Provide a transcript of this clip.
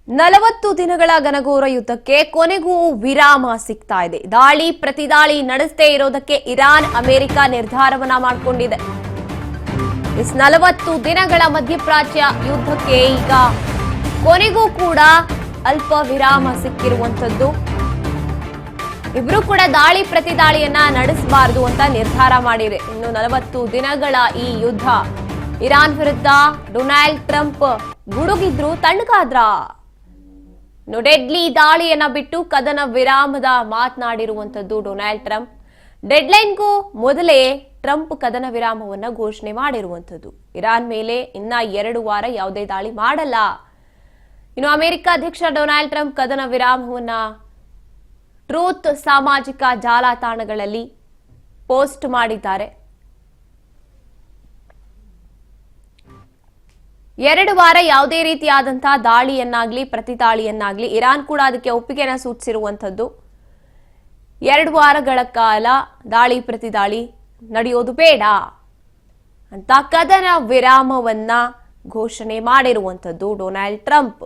40 ದಿನಗಳ ಘನಘೋರ ಯುದ್ಧಕ್ಕೆ ಕೊನೆಗೂ ವಿರಾಮ ಸಿಗ್ತಾ ಇದೆ. ದಾಳಿ ಪ್ರತಿದಾಳಿ ನಡೆಸದೇ ಇರೋದಕ್ಕೆ ಇರಾನ್ ಅಮೆರಿಕ ನಿರ್ಧಾರವನ್ನ ಮಾಡಿಕೊಂಡಿದೆ. 40 ದಿನಗಳ ಮಧ್ಯಪ್ರಾಚ್ಯ ಯುದ್ಧಕ್ಕೆ ಈಗ ಕೊನೆಗೂ ಕೂಡ ಅಲ್ಪ ವಿರಾಮ ಸಿಕ್ಕಿರುವಂತದ್ದು. ಇಬ್ರು ಕೂಡ ದಾಳಿ ಪ್ರತಿದಾಳಿಯನ್ನ ನಡೆಸಬಾರದು ಅಂತ ನಿರ್ಧಾರ ಮಾಡಿದೆ. ಇನ್ನು 40 ದಿನಗಳ ಈ ಯುದ್ಧ ಇರಾನ್ ವಿರುದ್ಧ ಡೊನಾಲ್ಡ್ ಟ್ರಂಪ್ ಗುಡುಗಿದ್ರು ತಣ್ಣಗಾದ್ರ. ಡೆಡ್ಲಿ ದಾಳಿಯನ್ನ ಬಿಟ್ಟು ಕದನ ವಿರಾಮದ ಮಾತನಾಡಿರುವಂತದ್ದು ಡೊನಾಲ್ಡ್ ಟ್ರಂಪ್. ಡೆಡ್ಲೈನ್ಗೂ ಮೊದಲೇ ಟ್ರಂಪ್ ಕದನ ವಿರಾಮವನ್ನ ಘೋಷಣೆ ಮಾಡಿರುವಂತದ್ದು. ಇರಾನ್ ಮೇಲೆ ಇನ್ನ 2 ವಾರ ಯಾವುದೇ ದಾಳಿ ಮಾಡಲ್ಲ. ಇನ್ನು ಅಮೆರಿಕ ಅಧ್ಯಕ್ಷ ಡೊನಾಲ್ಡ್ ಟ್ರಂಪ್ ಕದನ ವಿರಾಮವನ್ನ ಟ್ರೂತ್ ಸಾಮಾಜಿಕ ಜಾಲತಾಣಗಳಲ್ಲಿ ಪೋಸ್ಟ್ ಮಾಡಿದ್ದಾರೆ. 2 ವಾರ ಯಾವುದೇ ರೀತಿಯಾದಂತಹ ದಾಳಿಯನ್ನಾಗ್ಲಿ ಪ್ರತಿದಾಳಿಯನ್ನಾಗ್ಲಿ ಇರಾನ್ ಕೂಡ ಅದಕ್ಕೆ ಒಪ್ಪಿಗೆನ ಸೂಚಿಸಿರುವಂತದ್ದು. 2 ವಾರಗಳ ಕಾಲ ದಾಳಿ ಪ್ರತಿದಾಳಿ ನಡೆಯೋದು ಬೇಡ ಅಂತ ಕದನ ವಿರಾಮವನ್ನ ಘೋಷಣೆ ಮಾಡಿರುವಂತದ್ದು ಡೊನಾಲ್ಡ್ ಟ್ರಂಪ್.